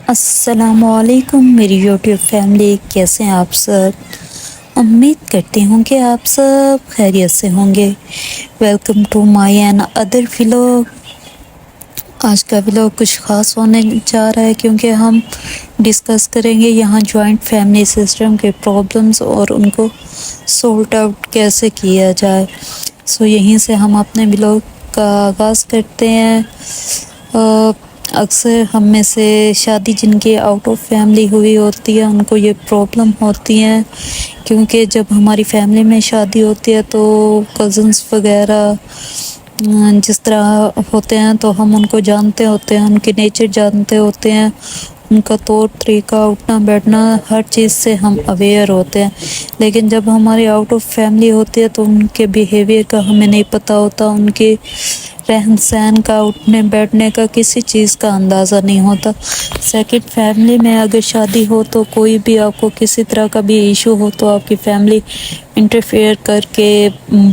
السلام علیکم میری یوٹیوب فیملی، کیسے ہیں آپ سب؟ امید کرتی ہوں کہ آپ سب خیریت سے ہوں گے۔ Welcome to my another vlog. آج کا ولاگ کچھ خاص ہونے جا رہا ہے کیونکہ ہم ڈسکس کریں گے یہاں جوائنٹ فیملی سسٹم کے پرابلمز اور ان کو سورٹ آؤٹ کیسے کیا جائے۔ یہیں سے ہم اپنے ولاگ کا آغاز کرتے ہیں۔ اکثر ہم میں سے شادی جن کی آؤٹ آف فیملی ہوئی ہوتی ہے ان کو یہ پرابلم ہوتی ہیں، کیونکہ جب ہماری فیملی میں شادی ہوتی ہے تو کزنس وغیرہ جس طرح ہوتے ہیں تو ہم ان کو جانتے ہوتے ہیں، ان کے نیچر جانتے ہوتے ہیں، ان کا طور طریقہ، اٹھنا بیٹھنا، ہر چیز سے ہم اویئر ہوتے ہیں۔ لیکن جب ہماری آؤٹ آف فیملی ہوتی ہے تو ان کے بیہیویئر کا ہمیں نہیں پتہ ہوتا، ان کے رہن سہن کا، اٹھنے بیٹھنے کا، کسی چیز کا اندازہ نہیں ہوتا۔ سیکنڈ، فیملی میں اگر شادی ہو تو کوئی بھی آپ کو کسی طرح کا بھی ایشو ہو تو آپ کی فیملی انٹرفیئر کر کے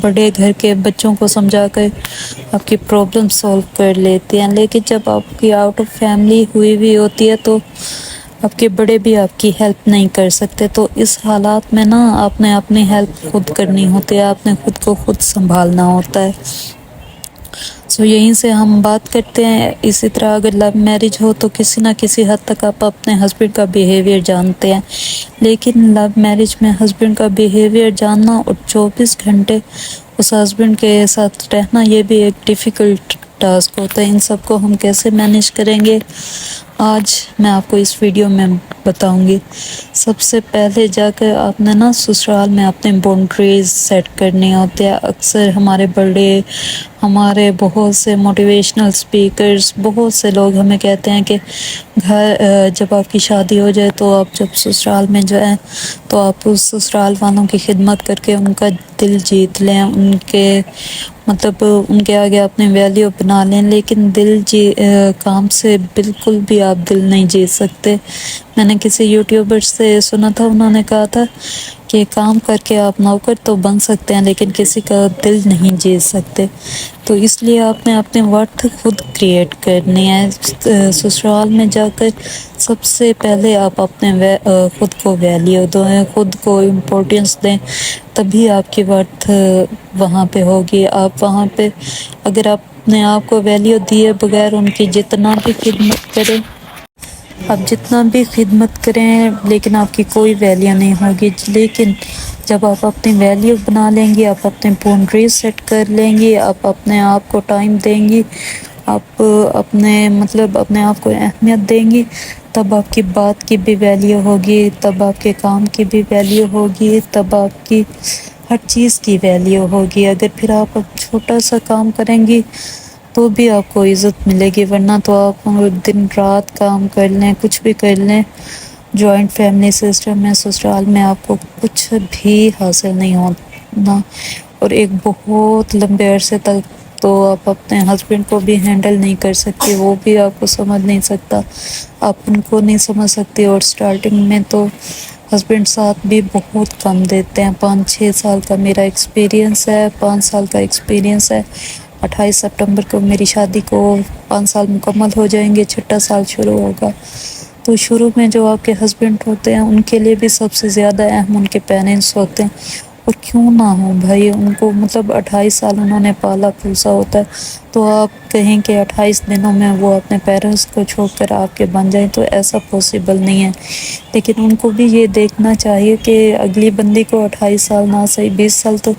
بڑے گھر کے بچوں کو سمجھا کر آپ کی پرابلم سولو کر لیتے ہیں۔ لیکن جب آپ کی آؤٹ آف فیملی ہوئی ہوتی ہے تو آپ کے بڑے بھی آپ کی ہیلپ نہیں کر سکتے۔ تو اس حالات میں آپ نے اپنی ہیلپ خود کرنی ہوتی ہے، آپ نے خود کو خود سنبھالنا ہوتا ہے۔ یہیں سے ہم بات کرتے ہیں۔ اسی طرح اگر لو میرج ہو تو کسی نہ کسی حد تک آپ اپنے ہسبینڈ کا بیہیویئر جانتے ہیں، لیکن لو میرج میں ہسبینڈ کا بیہیویئر جاننا اور 24 گھنٹے اس ہسبینڈ کے ساتھ رہنا، یہ بھی ایک ڈیفیکلٹ ٹاسک ہوتا ہے۔ ان سب کو ہم کیسے مینیج کریں گے، آج میں آپ کو اس ویڈیو میں بتاؤں گی۔ سب سے پہلے جا کر آپ نے سسرال میں اپنے باؤنڈریز سیٹ کرنی ہوتی ہے۔ اکثر ہمارے بڑے، ہمارے بہت سے موٹیویشنل سپیکرز، بہت سے لوگ ہمیں کہتے ہیں کہ جب آپ کی شادی ہو جائے تو آپ جب سسرال میں جائیں تو آپ اس سسرال والوں کی خدمت کر کے ان کا دل جیت لیں، ان کے آگے اپنے ویلیو بنا لیں۔ لیکن کام سے بالکل بھی آپ دل نہیں جیت سکتے۔ میں نے کسی یوٹیوبر سے سنا تھا، انہوں نے کہا تھا کہ کام کر کے آپ نوکر تو بن سکتے ہیں لیکن کسی کا دل نہیں جیت سکتے۔ تو اس لیے آپ نے اپنے ورتھ خود کریٹ کرنی ہے۔ سسرال میں جا کر سب سے پہلے آپ اپنے خود کو ویلیو دیں، خود کو امپورٹینس دیں، تبھی آپ کی ورتھ وہاں پہ ہوگی۔ آپ وہاں پہ اگر آپ اپنے آپ کو ویلیو دیے بغیر ان کی جتنا بھی خدمت کریں لیکن آپ کی کوئی ویلیو نہیں ہوگی۔ لیکن جب آپ اپنی ویلیو بنا لیں گی، آپ اپنے باؤنڈریز سیٹ کر لیں گی، آپ اپنے آپ کو ٹائم دیں گی، آپ اپنے آپ کو اہمیت دیں گی، تب آپ کی بات کی بھی ویلیو ہوگی، تب آپ کے کام کی بھی ویلیو ہوگی، تب آپ کی ہر چیز کی ویلیو ہوگی۔ اگر پھر آپ چھوٹا سا کام کریں گی تو بھی آپ کو عزت ملے گی، ورنہ تو آپ دن رات کام کر لیں، کچھ بھی کر لیں، جوائنٹ فیملی سسٹم میں سسرال میں آپ کو کچھ بھی حاصل نہیں ہونا۔ اور ایک بہت لمبے عرصے تک تو آپ اپنے ہسبینڈ کو بھی ہینڈل نہیں کر سکتی، وہ بھی آپ کو سمجھ نہیں سکتا، آپ ان کو نہیں سمجھ سکتی۔ اور سٹارٹنگ میں تو ہسبینڈ ساتھ بھی بہت کم دیتے ہیں۔ 5-6 سال کا میرا ایکسپیرینس ہے، 5 سال کا ایکسپیرینس ہے۔ 28 سپٹمبر کو میری شادی کو 5 سال مکمل ہو جائیں گے، 6واں سال شروع ہوگا۔ تو شروع میں جو آپ کے ہسبینڈ ہوتے ہیں ان کے لیے بھی سب سے زیادہ اہم ان کے پیرنٹس ہوتے ہیں، اور کیوں نہ ہو بھائی، ان کو 28 سال انہوں نے پالا پوسا ہوتا ہے، تو آپ کہیں کہ 28 دنوں میں وہ اپنے پیرنٹس کو چھوڑ کر آپ کے بن جائیں، تو ایسا پاسبل نہیں ہے۔ لیکن ان کو بھی یہ دیکھنا چاہیے کہ اگلی بندی کو 28 سال نہ صحیح 20 سال تو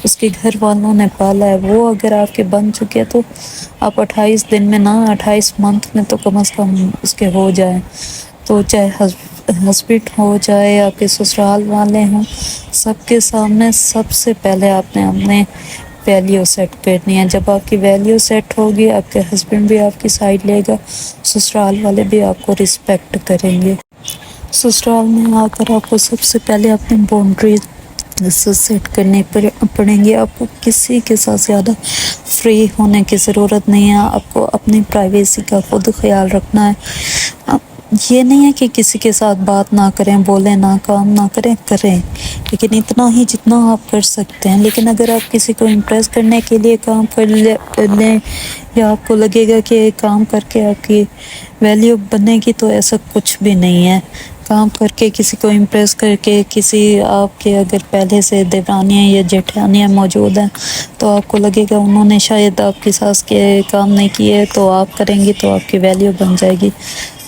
اس کے گھر والوں نے پالا ہے، وہ اگر آپ کے بن چکے تو آپ 28 دن میں 28 منتھ میں تو کم از کم اس کے ہو جائیں۔ تو چاہے ہسبینڈ ہو جائے، آپ کے سسرال والے ہوں، سب کے سامنے سب سے پہلے آپ نے اپنے ویلیو سیٹ کرنی ہے۔ جب آپ کی ویلیو سیٹ ہوگی، آپ کے ہسبینڈ بھی آپ کی سائڈ لے گا، سسرال والے بھی آپ کو رسپیکٹ کریں گے۔ سسرال میں آ کر آپ کو سب سے پہلے اپنی باؤنڈریز سیٹ کرنے پڑیں گے۔ آپ کو کسی کے ساتھ زیادہ فری ہونے کی ضرورت نہیں ہے، آپ کو اپنی پرائیویسی کا خود خیال رکھنا ہے۔ یہ نہیں ہے کہ کسی کے ساتھ بات نہ کریں، بولیں نہ، کام نہ کریں، کریں، لیکن اتنا ہی جتنا آپ کر سکتے ہیں۔ لیکن اگر آپ کسی کو امپریس کرنے کے لیے کام کر لیں یا آپ کو لگے گا کہ کام کر کے آپ کی ویلیو بنے گی، تو ایسا کچھ بھی نہیں ہے۔ کام کر کے کسی کو امپریس کر کے، کسی آپ کے اگر پہلے سے دیورانیاں یا جیٹھانیاں موجود ہیں تو آپ کو لگے گا انہوں نے شاید آپ کی ساس کے کام نہیں کیے تو آپ کریں گی تو آپ کی ویلیو بن جائے گی،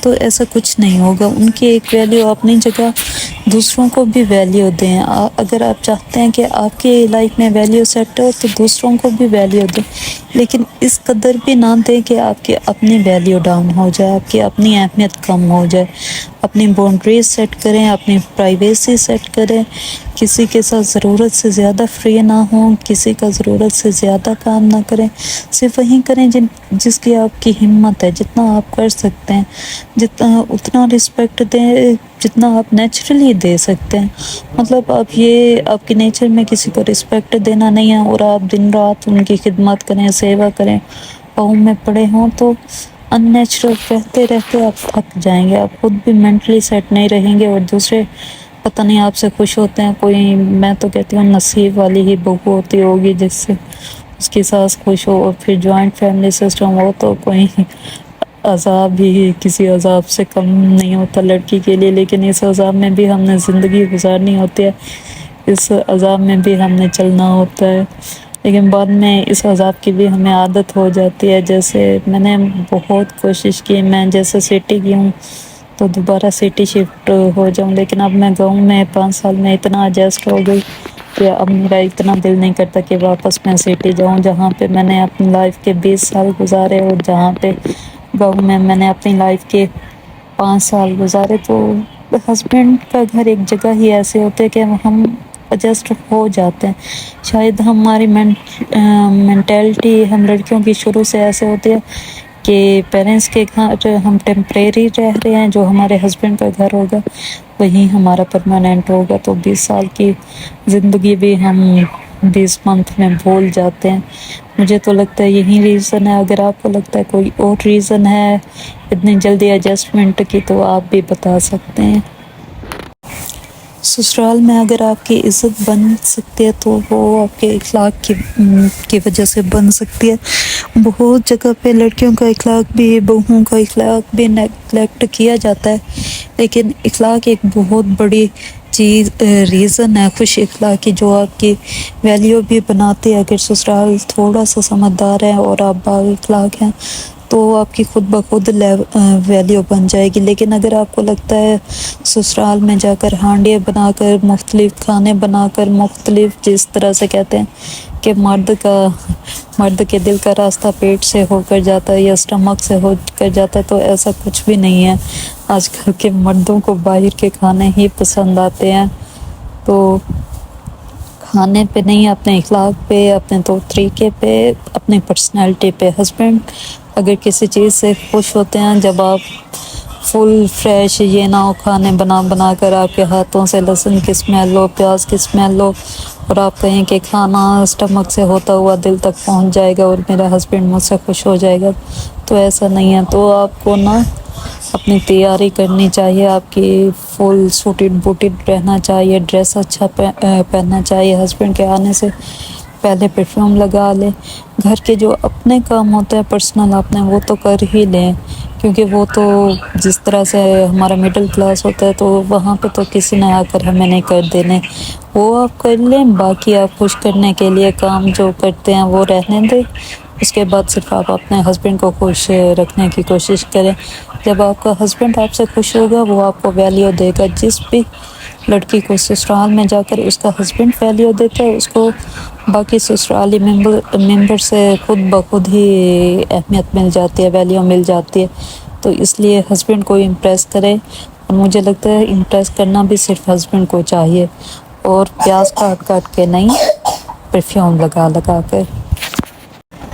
تو ایسا کچھ نہیں ہوگا۔ ان کی ایک ویلیو اپنی جگہ، دوسروں کو بھی ویلیو دیں۔ اگر آپ چاہتے ہیں کہ آپ کی لائف میں ویلیو سیٹ ہو تو دوسروں کو بھی ویلیو دیں، لیکن اس قدر بھی نہ دیں کہ آپ کی اپنی ویلیو ڈاؤن ہو جائے، آپ کی اپنی اہمیت کم ہو جائے۔ اپنی باؤنڈریز سیٹ کریں، اپنی پرائیویسی سیٹ کریں، کسی کے ساتھ ضرورت سے زیادہ فری نہ ہوں، کسی کا ضرورت سے زیادہ کام نہ کریں، صرف وہی کریں جس کی آپ کی ہمت ہے، جتنا آپ کر سکتے ہیں، جتنا اتنا رسپیکٹ دیں جتنا آپ نیچرلی دے سکتے ہیں۔ مطلب آپ یہ آپ کے نیچر میں کسی کو رسپیکٹ دینا نہیں ہے اور آپ دن رات ان کی خدمت کریں، سیوا کریں، پاؤں میں پڑے ہوں، تو ان نیچرل رہتے رہتے آپ تھک جائیں گے، آپ خود بھی مینٹلی سیٹ نہیں رہیں گے، اور دوسرے پتہ نہیں آپ سے خوش ہوتے ہیں۔ کوئی، میں تو کہتی ہوں نصیب والی ہی بہو ہوتی ہوگی جس سے اس کی ساس خوش ہو، اور پھر جوائنٹ فیملی سسٹم ہو تو کوئی عذاب ہی کسی عذاب سے کم نہیں ہوتا لڑکی کے لیے، لیکن اس عذاب میں بھی ہم نے زندگی گزارنی ہوتی ہے، اس عذاب میں بھی ہم نے چلنا ہوتا ہے، لیکن بعد میں اس عذاب کی بھی ہمیں عادت ہو جاتی ہے۔ جیسے میں نے بہت کوشش کی، میں جیسے سٹی کی ہوں تو دوبارہ سٹی شفٹ ہو جاؤں، لیکن اب میں گاؤں میں 5 سال میں اتنا ایڈجسٹ ہو گئی کہ اب میرا اتنا دل نہیں کرتا کہ واپس میں سٹی جاؤں، جہاں پہ میں نے اپنی لائف کے 20 سال گزارے، اور جہاں پہ گاؤں میں نے اپنی لائف کے 5 سال گزارے۔ تو ہسبینڈ کا گھر ایک جگہ ہی ایسے ہوتے کہ ہم ایڈجسٹ ہو جاتے ہیں۔ شاید ہماری مینٹیلٹی ہم لڑکیوں کی شروع سے ایسے ہوتی ہے کہ پیرنٹس کے گھر ہم ٹیمپریری رہ رہے ہیں، جو ہمارے ہسبینڈ کا گھر ہوگا وہی ہمارا پرماننٹ ہوگا، تو 20 سال کی زندگی بھی ہم 20 منتھ میں بھول جاتے ہیں۔ مجھے تو لگتا ہے یہی ریزن ہے۔ اگر آپ کو لگتا ہے کوئی اور ریزن ہے اتنی جلدی ایڈجسٹمنٹ کی تو آپ بھی بتا سکتے ہیں۔ سسرال میں اگر آپ کی عزت بن سکتی ہے تو وہ آپ کے اخلاق کی وجہ سے بن سکتی ہے۔ بہت جگہ پہ لڑکیوں کا اخلاق بھی، بہوؤں کا اخلاق بھی نیگلیکٹ کیا جاتا ہے، لیکن اخلاق ایک بہت بڑی چیز ریزن ہے خوش اخلاقی، جو آپ کی ویلیو بھی بناتی ہے۔ اگر سسرال تھوڑا سا سمجھدار ہے اور آپ با اخلاق ہیں تو آپ کی خود بخود ویلیو بن جائے گی۔ لیکن اگر آپ کو لگتا ہے سسرال میں جا کر ہانڈیاں بنا کر، مختلف کھانے بنا کر، مختلف جس طرح سے کہتے ہیں کہ مرد کے دل کا راستہ پیٹ سے ہو کر جاتا ہے یا اسٹمک سے ہو کر جاتا ہے، تو ایسا کچھ بھی نہیں ہے۔ آج کل کے مردوں کو باہر کے کھانے ہی پسند آتے ہیں، تو کھانے پہ نہیں، اپنے اخلاق پہ، اپنے طور طریقے پہ، اپنی پرسنالٹی پہ۔ ہسبینڈ اگر کسی چیز سے خوش ہوتے ہیں جب آپ فل فریش، یہ نہ ہو کھانے بنا کر آپ کے ہاتھوں سے لہسن کی اسمیل ہو، پیاز کی اسمیل ہو، اور آپ کہیں کہ کھانا اسٹمک سے ہوتا ہوا دل تک پہنچ جائے گا اور میرا ہسبینڈ مجھ سے خوش ہو جائے گا، تو ایسا نہیں ہے۔ تو آپ کو نا اپنی تیاری کرنی چاہیے، آپ کی فل سوٹڈ بوٹڈ رہنا چاہیے، ڈریس اچھا پہننا چاہیے، ہسبینڈ کے آنے سے پہلے پرفیوم لگا لیں۔ گھر کے جو اپنے کام ہوتے ہیں پرسنل اپنے، وہ تو کر ہی لیں، کیونکہ وہ تو جس طرح سے ہمارا مڈل کلاس ہوتا ہے تو وہاں پہ تو کسی نے آ کر ہمیں نہیں کر دینے، وہ آپ کر لیں۔ باقی آپ خوش کرنے کے لیے کام جو کرتے ہیں وہ رہنے دیں، اس کے بعد صرف آپ اپنے ہسبینڈ کو خوش رکھنے کی کوشش کریں۔ جب آپ کا ہسبینڈ آپ سے خوش ہوگا وہ آپ کو ویلیو دے گا۔ جس بھی لڑکی کو سسرال میں جا کر اس کا ہسبینڈ ویلیو دیتا ہے، اس کو باقی سسرالی ممبر سے خود بخود ہی اہمیت مل جاتی ہے، ویلیو مل جاتی ہے۔ تو اس لیے ہسبینڈ کو امپریس کرے، اور مجھے لگتا ہے امپریس کرنا بھی صرف ہسبینڈ کو چاہیے، اور پیاز کاٹ کے نہیں، پرفیوم لگا کر۔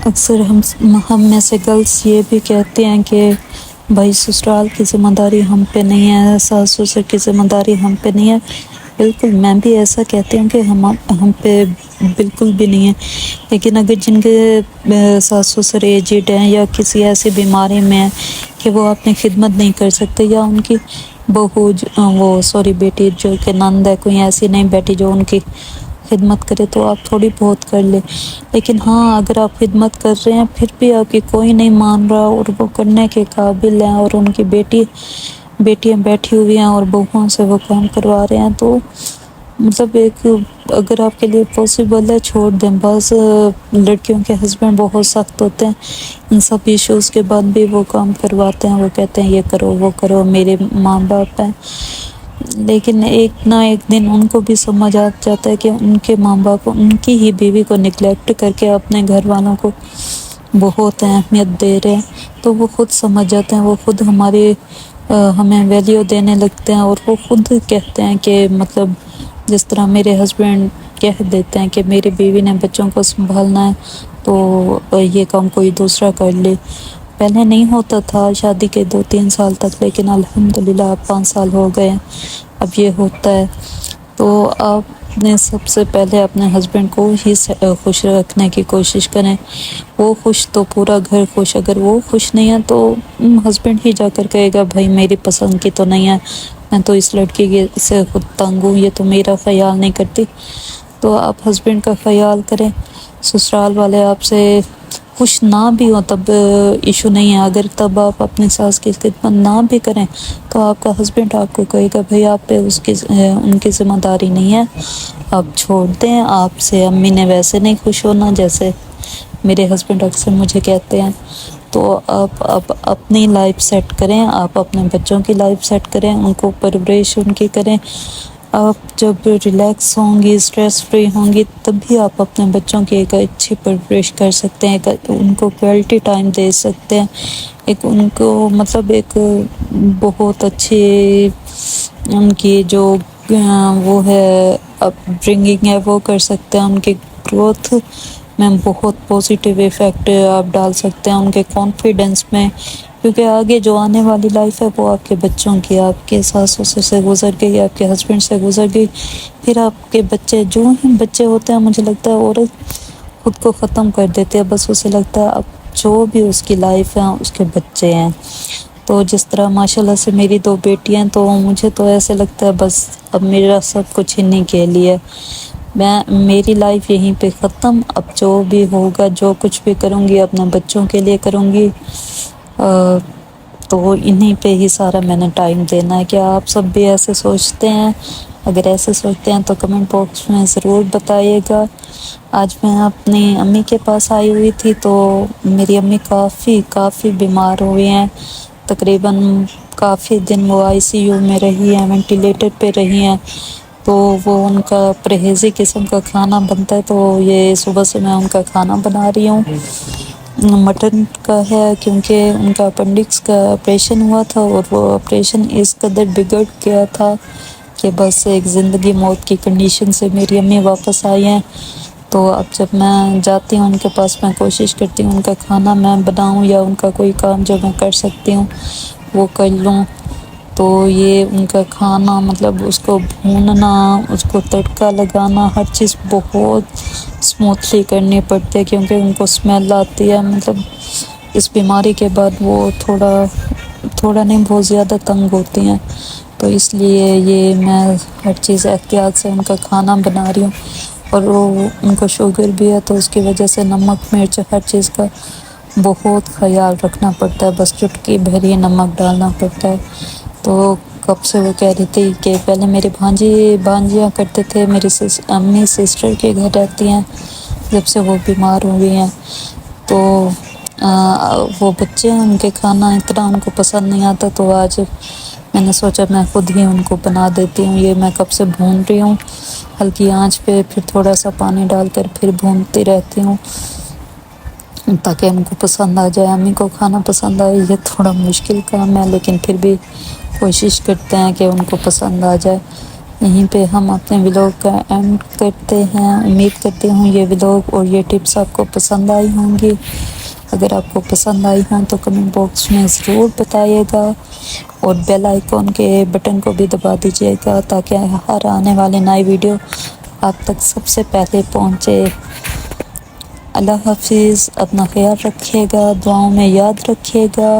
اکثر ہم میں سے گرلس یہ بھی کہتے ہیں کہ بھائی سسرال کی ذمہ داری ہم پہ نہیں ہے، ساس سسر کی ذمہ داری ہم پہ نہیں ہے، بالکل میں بھی ایسا کہتی ہوں کہ ہم پہ بالکل بھی نہیں ہے، لیکن اگر جن کے ساس سسر ایجڈ ہیں یا کسی ایسی بیماری میں ہیں کہ وہ اپنی خدمت نہیں کر سکتے، یا ان کی بہو بیٹی جو کہ نند ہے، کوئی ایسی نہیں بیٹی جو ان کی خدمت کرے، تو آپ تھوڑی بہت کر لیں. لیکن ہاں اگر آپ خدمت کر رہے ہیں پھر بھی آپ کی کوئی نہیں مان رہا اور وہ کرنے کے قابل ہیں، اور ان کی بیٹیاں بیٹھی ہوئی ہیں اور بہوؤں سے وہ کام کروا رہے ہیں، تو مطلب ایک اگر آپ کے لیے پاسبل ہے چھوڑ دیں. بعض لڑکیوں کے ہسبینڈ بہت سخت ہوتے ہیں، ان سب ایشوز کے بعد بھی وہ کام کرواتے ہیں، وہ کہتے ہیں یہ کرو وہ کرو، میرے ماں باپ ہیں. لیکن ایک نہ ایک دن ان کو بھی سمجھ آ جاتا ہے کہ ان کے ماں باپ ان کی ہی بیوی کو نگلیکٹ کر کے اپنے گھر والوں کو بہت اہمیت دے رہے ہیں، تو وہ خود سمجھ جاتے ہیں، وہ خود ہمیں ویلیو دینے لگتے ہیں، اور وہ خود کہتے ہیں کہ مطلب جس طرح میرے ہسبینڈ کہہ دیتے ہیں کہ میری بیوی نے بچوں کو سنبھالنا ہے تو یہ کام کوئی دوسرا کر لے. پہلے نہیں ہوتا تھا شادی کے 2-3 سال تک، لیکن الحمدللہ اب 5 سال ہو گئے ہیں، اب یہ ہوتا ہے. تو آپ نے سب سے پہلے اپنے ہسبینڈ کو ہی خوش رکھنے کی کوشش کریں. وہ خوش تو پورا گھر خوش، اگر وہ خوش نہیں ہے تو ہسبینڈ ہی جا کر کہے گا بھائی میری پسند کی تو نہیں ہے، میں تو اس لڑکی سے خود تنگ ہوں، یہ تو میرا خیال نہیں کرتی. تو آپ ہسبینڈ کا خیال کریں. سسرال والے آپ سے خوش نہ بھی ہوں تب ایشو نہیں ہے، اگر تب آپ اپنی ساس کی خدمت نہ بھی کریں تو آپ کا ہسبینڈ آپ کو کہے گا بھئی آپ پہ ان کی ذمہ داری نہیں ہے، آپ چھوڑ دیں، آپ سے امی نے ویسے نہیں خوش ہونا جیسے میرے ہسبینڈ اکثر مجھے کہتے ہیں. تو آپ اپنی لائف سیٹ کریں، آپ اپنے بچوں کی لائف سیٹ کریں، ان کو پرورش ان کی کریں. آپ جب ریلیکس ہوں گی، اسٹریس فری ہوں گی، تب بھی آپ اپنے بچوں کی ایک اچھی پرورش کر سکتے ہیں، ان کو کوالٹی ٹائم دے سکتے ہیں، ایک ان کو مطلب ایک بہت اچھی ان کی جو وہ ہے اپ برنگنگ ہے وہ کر سکتے ہیں. ان کی گروتھ میں بہت پازیٹیو ایفیکٹ آپ ڈال سکتے ہیں، ان کے کانفیڈنس میں، کیونکہ آگے جو آنے والی لائف ہے وہ آپ کے بچوں کی، آپ کے ساس سسر سے گزر گئی، آپ کے ہسبینڈ سے گزر گئی، پھر آپ کے بچے جو ہی بچے ہوتے ہیں، مجھے لگتا ہے عورت خود کو ختم کر دیتے ہیں، بس اسے لگتا ہے اب جو بھی اس کی لائف ہے اس کے بچے ہیں. تو جس طرح ماشاءاللہ سے میری 2 بیٹیاں ہیں، تو مجھے تو ایسے لگتا ہے بس اب میرا سب کچھ انہیں کے لیے، میری لائف یہیں پہ ختم، اب جو بھی ہوگا جو کچھ بھی کروں گی اپنے بچوں کے لیے کروں گی. تو انہیں پہ ہی سارا میں نے ٹائم دینا ہے. کیا آپ سب بھی ایسے سوچتے ہیں؟ اگر ایسے سوچتے ہیں تو کمنٹ باکس میں ضرور بتائیے گا. آج میں اپنی امی کے پاس آئی ہوئی تھی، تو میری امی کافی بیمار ہوئی ہیں، تقریباً کافی دن وہ ICU میں رہی ہیں، وینٹیلیٹر پہ رہی ہیں. تو وہ ان کا پرہیزی قسم کا کھانا بنتا ہے، تو یہ صبح سے میں ان کا کھانا بنا رہی ہوں. مٹن کا ہے، کیونکہ ان کا اپنڈکس کا آپریشن ہوا تھا، اور وہ آپریشن اس قدر بگڑ گیا تھا کہ بس ایک زندگی موت کی کنڈیشن سے میری امی واپس آئی ہیں. تو اب جب میں جاتی ہوں ان کے پاس، میں کوشش کرتی ہوں ان کا کھانا میں بناؤں، یا ان کا کوئی کام جو میں کر سکتی ہوں وہ کر لوں. تو یہ ان کا کھانا مطلب اس کو بھوننا، اس کو تڑکا لگانا، ہر چیز بہت اسموتھلی کرنی پڑتی ہے، کیونکہ ان کو اسمیل آتی ہے. مطلب اس بیماری کے بعد وہ تھوڑا نہیں بہت زیادہ تنگ ہوتی ہیں، تو اس لیے یہ میں ہر چیز احتیاط سے ان کا کھانا بنا رہی ہوں. اور وہ ان کو شوگر بھی ہے، تو اس کی وجہ سے نمک مرچ ہر چیز کا بہت خیال رکھنا پڑتا ہے، بس چٹکی بھر ہی نمک ڈالنا پڑتا ہے. تو کب سے وہ کہہ رہی تھی کہ پہلے میرے بھانجیاں کرتے تھے، میری امی سسٹر کے گھر رہتی ہیں، جب سے وہ بیمار ہوئی ہیں. تو وہ بچے ہیں، ان کے کھانا اتنا ان کو پسند نہیں آتا، تو آج میں نے سوچا میں خود ہی ان کو بنا دیتی ہوں. یہ میں کب سے بھون رہی ہوں ہلکی آنچ پہ، پھر تھوڑا سا پانی ڈال کر پھر بھونتی رہتی ہوں تاکہ ان کو پسند آ جائے. امی کو کھانا پسند آئے، یہ تھوڑا مشکل کام ہے، لیکن پھر بھی کوشش کرتے ہیں کہ ان کو پسند آ جائے. یہیں پہ ہم اپنے ولاگ کا اینڈ کرتے ہیں. امید کرتی ہوں یہ ولاگ اور یہ ٹپس آپ کو پسند آئی ہوں گی. اگر آپ کو پسند آئی ہوں تو کمنٹ باکس میں ضرور بتائیے گا. اور بیل آئیکن کے بٹن کو بھی دبا دیجیے گا تاکہ ہر آنے والے نئی ویڈیو آپ تک سب سے پہلے پہنچے۔ اللہ حافظ، اپنا خیال رکھیے گا، دعاؤں میں یاد رکھیے گا۔